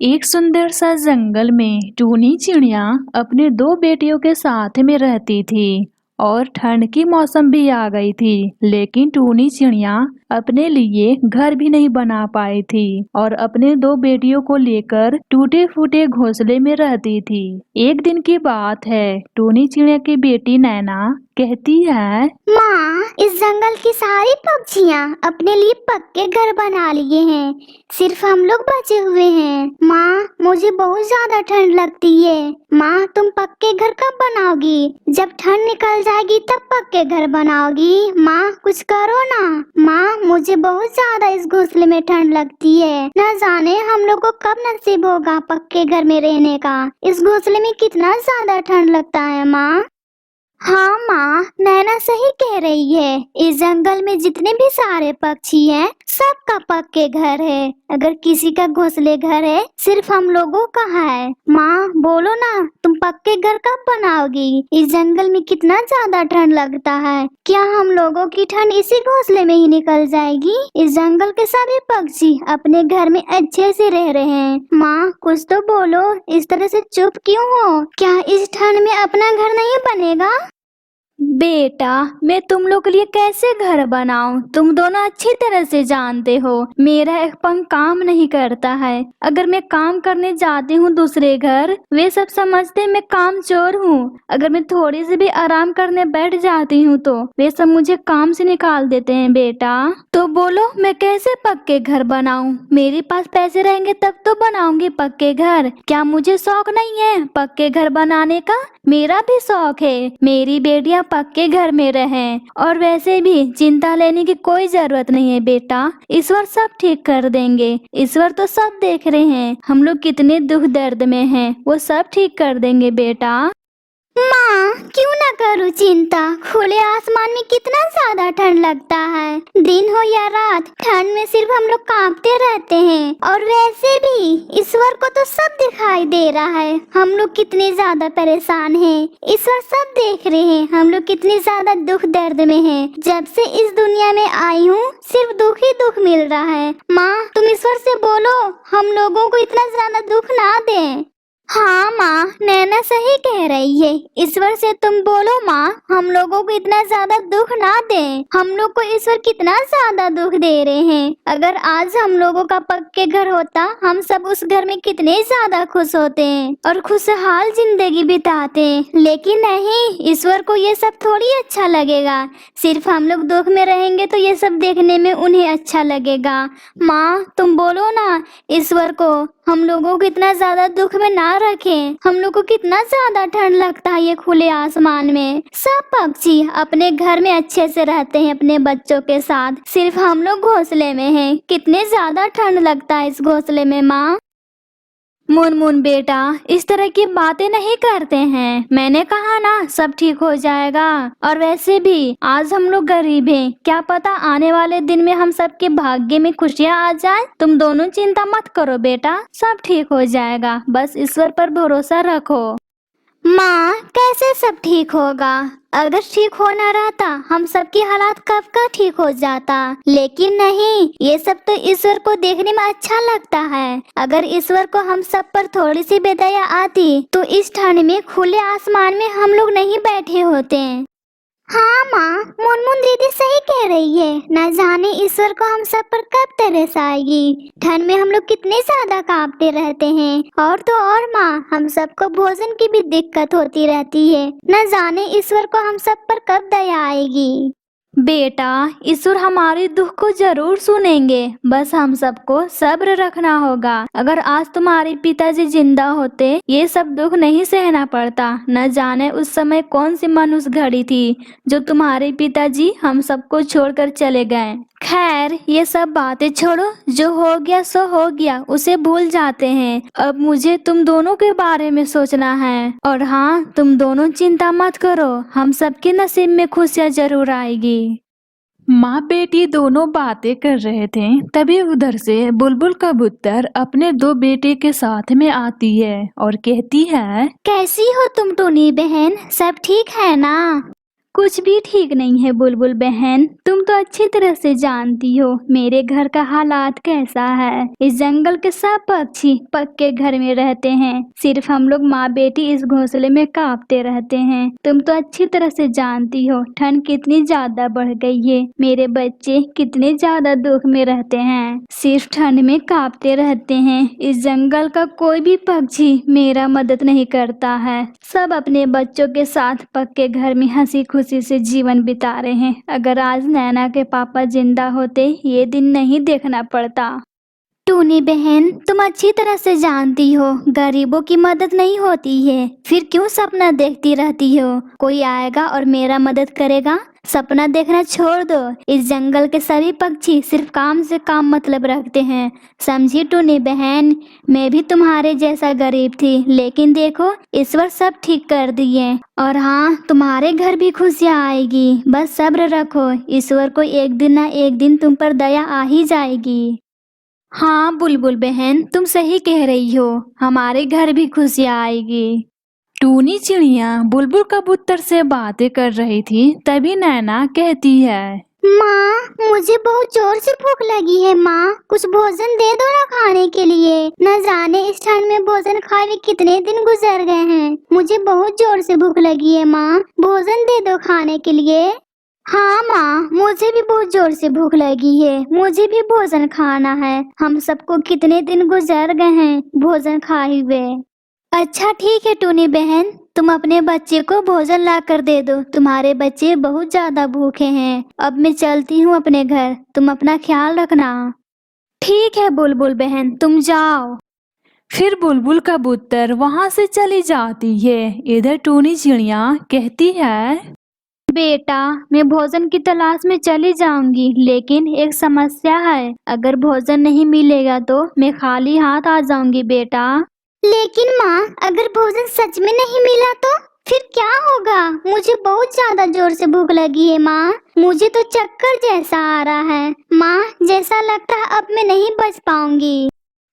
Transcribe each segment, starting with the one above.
एक सुंदर सा जंगल में टूनी चिड़िया अपने दो बेटियों के साथ में रहती थी। और ठंड की मौसम भी आ गई थी, लेकिन टूनी चिड़िया अपने लिए घर भी नहीं बना पाई थी और अपने दो बेटियों को लेकर टूटे फूटे घोंसले में रहती थी। एक दिन की बात है, टूनी चिड़िया की बेटी नैना कहती है, माँ, इस जंगल की सारी पक्षियाँ अपने लिए पक्के घर बना लिए हैं। सिर्फ हम लोग बचे हुए हैं। माँ, मुझे बहुत ज्यादा ठंड लगती है। माँ, तुम पक्के घर कब बनाओगी? जब ठंड निकल जाएगी तब पक्के घर बनाओगी। माँ, कुछ करो ना। माँ, मुझे बहुत ज्यादा इस घोंसले में ठंड लगती है। न जाने हम लोग को कब नसीब होगा पक्के घर में रहने का। इस घोंसले में कितना ज्यादा ठंड लगता है माँ। हाँ माँ, नैना सही कह रही है। इस जंगल में जितने भी सारे पक्षी हैं, सबका पक्के घर है। अगर किसी का घोंसले घर है, सिर्फ हम लोगों का है। माँ, बोलो ना, तुम पक्के घर कब बनाओगी? इस जंगल में कितना ज्यादा ठंड लगता है। क्या हम लोगों की ठंड इसी घोंसले में ही निकल जाएगी? इस जंगल के सभी पक्षी अपने घर में अच्छे से रह रहे हैं। माँ, कुछ तो बोलो, इस तरह से चुप क्यों हो? क्या इस ठंड में अपना घर नहीं बनेगा? बेटा, मैं तुम लोग के लिए कैसे घर बनाऊं? तुम दोनों अच्छी तरह से जानते हो मेरा एक पंख काम नहीं करता है। अगर मैं काम करने जाती हूँ दूसरे घर, वे सब समझते हैं मैं काम चोर हूँ। अगर मैं थोड़ी सी भी आराम करने बैठ जाती हूँ तो वे सब मुझे काम से निकाल देते हैं। बेटा, तो बोलो मैं कैसे पक्के घर बनाऊं? मेरे पास पैसे रहेंगे तब तो बनाऊंगी पक्के घर। क्या मुझे शौक नहीं है पक्के घर बनाने का? मेरा भी शौक है मेरी बेटियां पक्के घर में रहें। और वैसे भी चिंता लेने की कोई जरूरत नहीं है बेटा, ईश्वर सब ठीक कर देंगे। ईश्वर तो सब देख रहे हैं हम लोग कितने दुख दर्द में हैं, वो सब ठीक कर देंगे बेटा। माँ, क्यों ना करूँ चिंता। खुले आसमान में कितना ज्यादा ठंड लगता है। दिन हो या रात, ठंड में सिर्फ हम लोग कांपते रहते हैं। और वैसे भी ईश्वर को तो सब दिखाई दे रहा है, हम लोग कितने ज्यादा परेशान हैं। ईश्वर सब देख रहे हैं हम लोग कितने ज्यादा दुख दर्द में हैं। जब से इस दुनिया में आई हूँ, सिर्फ दुख ही दुख मिल रहा है। माँ, तुम ईश्वर से बोलो हम लोगों को इतना ज्यादा दुख ना दें। हाँ माँ, नैना सही कह रही है। ईश्वर से तुम बोलो माँ, हम लोगों को इतना ज्यादा दुख ना दें। हम लोग को ईश्वर कितना ज्यादा दुख दे रहे हैं। अगर आज हम लोगों का पक्के घर होता, हम सब उस घर में कितने ज्यादा खुश होते हैं और खुशहाल जिंदगी बिताते हैं। लेकिन नहीं, ईश्वर को ये सब थोड़ी अच्छा लगेगा। सिर्फ हम लोग दुख में रहेंगे तो ये सब देखने में उन्हें अच्छा लगेगा। माँ, तुम बोलो ना ईश्वर को हम लोगों को इतना ज्यादा दुख में ना रखें। हम लोग को कितना ज्यादा ठंड लगता है ये खुले आसमान में। सब पक्षी अपने घर में अच्छे से रहते हैं अपने बच्चों के साथ, सिर्फ हम लोग घोंसले में हैं। कितने ज्यादा ठंड लगता है इस घोंसले में माँ। मुनमुन बेटा, इस तरह की बातें नहीं करते हैं। मैंने कहा ना सब ठीक हो जाएगा। और वैसे भी आज हम लोग गरीब हैं, क्या पता आने वाले दिन में हम सबके भाग्य में खुशियाँ आ जाए। तुम दोनों चिंता मत करो बेटा, सब ठीक हो जाएगा। बस ईश्वर पर भरोसा रखो। माँ, कैसे सब ठीक होगा? अगर ठीक होना रहता, हम सबकी हालात कब का ठीक हो जाता। लेकिन नहीं, ये सब तो ईश्वर को देखने में अच्छा लगता है। अगर ईश्वर को हम सब पर थोड़ी सी बेदया आती, तो इस ठंड में खुले आसमान में हम लोग नहीं बैठे होते। हाँ माँ, मुनमुन दीदी सही कह रही है। न जाने ईश्वर को हम सब पर कब तरस आएगी। ठंड में हम लोग कितने ज्यादा कांपते रहते हैं। और तो और माँ, हम सबको भोजन की भी दिक्कत होती रहती है। न जाने ईश्वर को हम सब पर कब दया आएगी। बेटा, ईश्वर हमारे दुख को जरूर सुनेंगे, बस हम सबको सब्र रखना होगा। अगर आज तुम्हारे पिताजी जिंदा होते, ये सब दुख नहीं सहना पड़ता। न जाने उस समय कौन सी मनुष्य घड़ी थी जो तुम्हारे पिताजी हम सबको छोड़कर चले गए। खैर, ये सब बातें छोड़ो, जो हो गया सो हो गया, उसे भूल जाते हैं। अब मुझे तुम दोनों के बारे में सोचना है। और हाँ, तुम दोनों चिंता मत करो, हम सबके नसीब में खुशियाँ जरूर आएगी। माँ बेटी दोनों बातें कर रहे थे, तभी उधर से बुलबुल कबूतर अपने दो बेटे के साथ में आती है और कहती है, कैसी हो तुम टूनी बहन, सब ठीक है ना? कुछ भी ठीक नहीं है बुलबुल बहन। तुम तो अच्छी तरह से जानती हो मेरे घर का हालात कैसा है। इस जंगल के सब पक्षी पक्के घर में रहते हैं, सिर्फ हम लोग माँ बेटी इस घोंसले में कांपते रहते हैं। तुम तो अच्छी तरह से जानती हो ठंड कितनी ज्यादा बढ़ गई है, मेरे बच्चे कितने ज्यादा दुख में रहते हैं, सिर्फ ठंड में कांपते रहते हैं। इस जंगल का कोई भी पक्षी मेरा मदद नहीं करता है। सब अपने बच्चों के साथ पक्के घर में हंसी खुशी से जीवन बिता रहे हैं। अगर आज नैना के पापा जिंदा होते ये दिन नहीं देखना पड़ता। टूनी बहन, तुम अच्छी तरह से जानती हो गरीबों की मदद नहीं होती है, फिर क्यों सपना देखती रहती हो कोई आएगा और मेरा मदद करेगा। सपना देखना छोड़ दो। इस जंगल के सभी पक्षी सिर्फ काम से काम मतलब रखते हैं, समझी टूनी बहन। मैं भी तुम्हारे जैसा गरीब थी, लेकिन देखो ईश्वर सब ठीक कर दिए। और हाँ, तुम्हारे घर भी खुशियाँ आएगी, बस सब्र रखो। ईश्वर को एक दिन ना एक दिन तुम पर दया आ ही जाएगी। हाँ बुलबुल बहन, तुम सही कह रही हो, हमारे घर भी खुशियाँ आएगी। टूनी चिड़िया बुलबुल कबूतर से बातें कर रही थी, तभी नैना कहती है, माँ, मुझे बहुत जोर से भूख लगी है। माँ, कुछ भोजन दे दो ना खाने के लिए। न जाने इस ठंड में भोजन खाए हुए कितने दिन गुजर गए हैं। मुझे बहुत जोर से भूख लगी है माँ, भोजन दे दो खाने के लिए। हाँ माँ, मुझे भी बहुत जोर से भूख लगी है, मुझे भी भोजन खाना है। हम सबको कितने दिन गुजर गए हैं भोजन खाए हुए। अच्छा ठीक है टूनी बहन, तुम अपने बच्चे को भोजन ला कर दे दो, तुम्हारे बच्चे बहुत ज्यादा भूखे हैं। अब मैं चलती हूँ अपने घर, तुम अपना ख्याल रखना। ठीक है बुलबुल बहन, तुम जाओ। फिर बुलबुल कबूतर वहां से चली जाती है। इधर टूनी चिड़िया कहती है, बेटा, मैं भोजन की तलाश में चली जाऊंगी, लेकिन एक समस्या है। अगर भोजन नहीं मिलेगा तो मैं खाली हाथ आ जाऊंगी बेटा। लेकिन माँ, अगर भोजन सच में नहीं मिला तो फिर क्या होगा। मुझे बहुत ज्यादा जोर से भूख लगी है माँ, मुझे तो चक्कर जैसा आ रहा है। माँ, जैसा लगता है अब मैं नहीं बच पाऊंगी।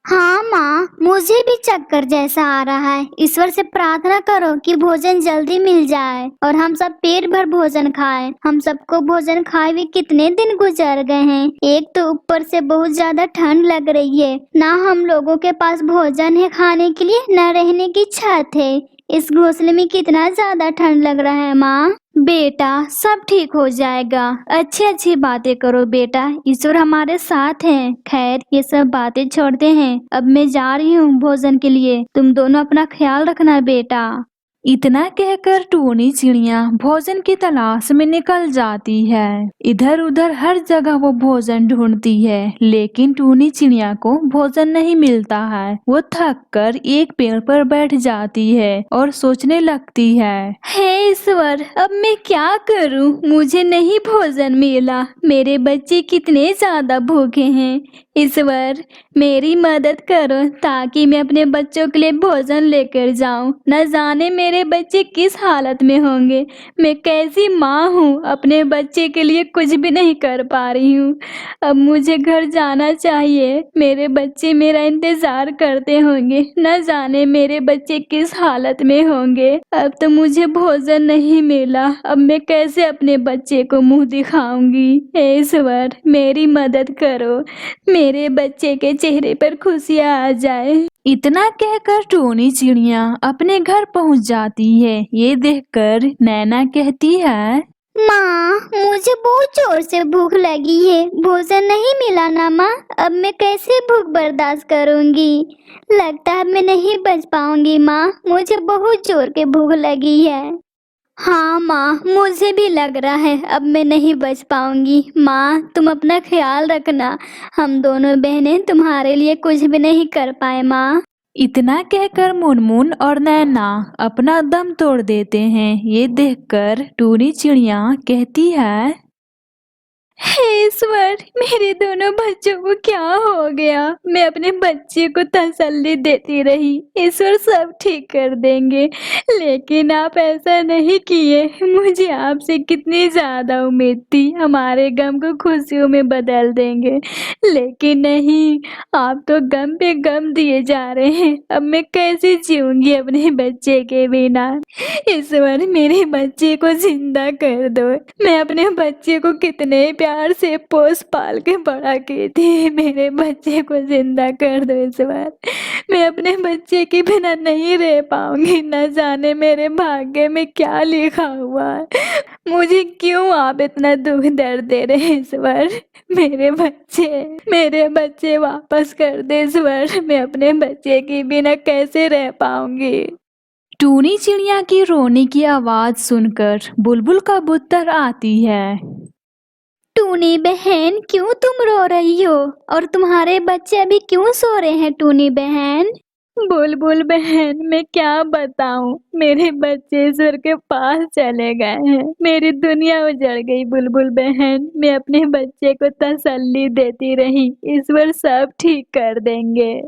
हाँ माँ, मुझे भी चक्कर जैसा आ रहा है। ईश्वर से प्रार्थना करो कि भोजन जल्दी मिल जाए और हम सब पेट भर भोजन खाएं। हम सबको भोजन खाए हुए कितने दिन गुजर गए हैं। एक तो ऊपर से बहुत ज्यादा ठंड लग रही है, ना हम लोगों के पास भोजन है खाने के लिए, न रहने की छत है। इस घोंसले में कितना ज्यादा ठंड लग रहा है माँ। बेटा, सब ठीक हो जाएगा, अच्छी अच्छी बातें करो बेटा, ईश्वर हमारे साथ हैं। खैर, ये सब बातें छोड़ते हैं, अब मैं जा रही हूँ भोजन के लिए। तुम दोनों अपना ख्याल रखना बेटा। इतना कहकर टूनी चिड़िया भोजन की तलाश में निकल जाती है। इधर उधर हर जगह वो भोजन ढूंढती है, लेकिन टूनी चिड़िया को भोजन नहीं मिलता है। वो थक कर एक पेड़ पर बैठ जाती है और सोचने लगती है, हे ईश्वर, अब मैं क्या करूं? मुझे नहीं भोजन मिला, मेरे बच्चे कितने ज्यादा भूखे हैं। ईश्वर, मेरी मदद करो ताकि मैं अपने बच्चों के लिए भोजन लेकर जाऊं। न जाने मेरे बच्चे किस हालत में होंगे। मैं कैसी माँ हूँ, अपने बच्चे के लिए कुछ भी नहीं कर पा रही हूँ। अब मुझे घर जाना चाहिए, मेरे बच्चे मेरा इंतजार करते होंगे। न जाने मेरे बच्चे किस हालत में होंगे। अब तो मुझे भोजन नहीं मिला, अब मैं कैसे अपने बच्चे को मुंह दिखाऊंगी। हे ईश्वर, मेरी मदद करो, मेरे बच्चे के चेहरे पर खुशियाँ आ जाए। इतना कहकर टूनी चिड़िया अपने घर पहुंच जाती है। ये देखकर नैना कहती है, माँ, मुझे बहुत जोर से भूख लगी है, भोजन नहीं मिला ना माँ। अब मैं कैसे भूख बर्दाश्त करूंगी। लगता है मैं नहीं बच पाऊंगी माँ, मुझे बहुत जोर के भूख लगी है। हाँ माँ, मुझे भी लग रहा है अब मैं नहीं बच पाऊंगी। माँ, तुम अपना ख्याल रखना, हम दोनों बहनें तुम्हारे लिए कुछ भी नहीं कर पाए माँ। इतना कहकर मुनमुन और नैना अपना दम तोड़ देते हैं। ये देखकर टूनी चिड़िया कहती है, हे ईश्वर, मेरे दोनों बच्चों को क्या हो गया? मैं अपने बच्चे को तसल्ली देती रही, ईश्वर सब ठीक कर देंगे, लेकिन आप ऐसा नहीं किए। मुझे आपसे कितनी ज्यादा उम्मीद थी, हमारे गम को खुशियों में बदल देंगे, लेकिन नहीं, आप तो गम पे गम दिए जा रहे हैं। अब मैं कैसे जीऊंगी अपने बच्चे के बिना? ईश्वर, मेरे बच्चे को जिंदा कर दो। मैं अपने बच्चे को कितने प्यार से पोस पाल के बड़ा की थी, मेरे बच्चे को जिंदा कर दो ईश्वर। मैं अपने बच्चे के बिना नहीं रह पाऊंगी, न जाने मेरे भाग्य में क्या लिखा हुआ है। मुझे क्यों आप इतना दुख दर्द दे रहे हैं ईश्वर? मेरे बच्चे वापस कर दे ईश्वर। मैं अपने बच्चे के बिना कैसे रह पाऊंगी? टूनी चिड़िया की रोने की आवाज सुनकर बुलबुल कबूतर आती है। टूनी बहन, क्यों तुम रो रही हो? और तुम्हारे बच्चे अभी क्यों सो रहे हैं टूनी बहन? बुलबुल बहन, मैं क्या बताऊं, मेरे बच्चे ईश्वर के पास चले गए हैं, मेरी दुनिया उजड़ गई। बुलबुल बहन, मैं अपने बच्चे को तसल्ली देती रही, ईश्वर सब ठीक कर देंगे,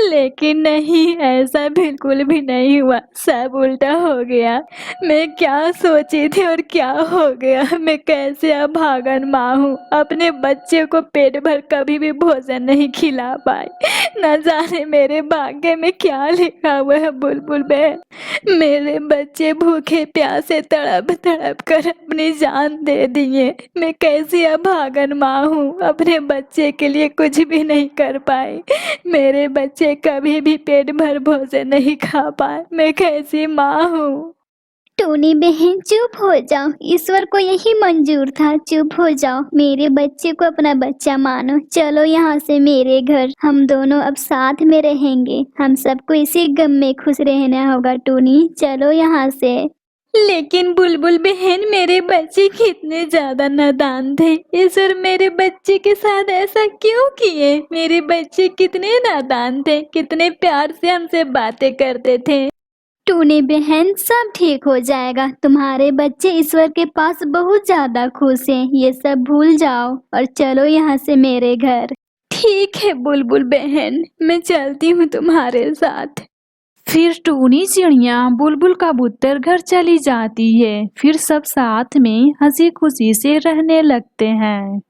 लेकिन नहीं, ऐसा बिल्कुल भी नहीं हुआ, सब उल्टा हो गया। मैं क्या सोची थी और क्या हो गया? मैं कैसे अभागन माँ हूँ, अपने बच्चे को पेट भर कभी भी भोजन नहीं खिला पाई। न जाने मेरे भाग्य में क्या लिखा हुआ है। बुलबुल बहन, मेरे बच्चे भूखे प्यासे तड़प तड़प कर अपनी जान दे दिए। मैं कैसी अभागन माँ हूँ, अपने बच्चे के लिए कुछ भी नहीं कर पाई। मेरे बच्चे कभी भी पेट भर भोजन नहीं खा पाए। मैं कैसी माँ हूँ। टूनी बहन, चुप हो जाओ, ईश्वर को यही मंजूर था। चुप हो जाओ, मेरे बच्चे को अपना बच्चा मानो। चलो यहाँ से मेरे घर, हम दोनों अब साथ में रहेंगे। हम सबको इसी गम में खुश रहना होगा। टूनी, चलो यहाँ से। लेकिन बुलबुल बहन, मेरे बच्चे कितने ज्यादा नादान थे। ईश्वर मेरे बच्चे के साथ ऐसा क्यों किए? मेरे बच्चे कितने नादान थे, कितने प्यार से हमसे बातें करते थे। टूनी बहन, सब ठीक हो जाएगा। तुम्हारे बच्चे ईश्वर के पास बहुत ज्यादा खुश हैं, ये सब भूल जाओ और चलो यहाँ से मेरे घर। ठीक है बुलबुल बहन, मैं चलती हूँ तुम्हारे साथ। फिर टूनी चिड़िया बुलबुल कबूतर घर चली जाती है। फिर सब साथ में हंसी खुशी से रहने लगते हैं।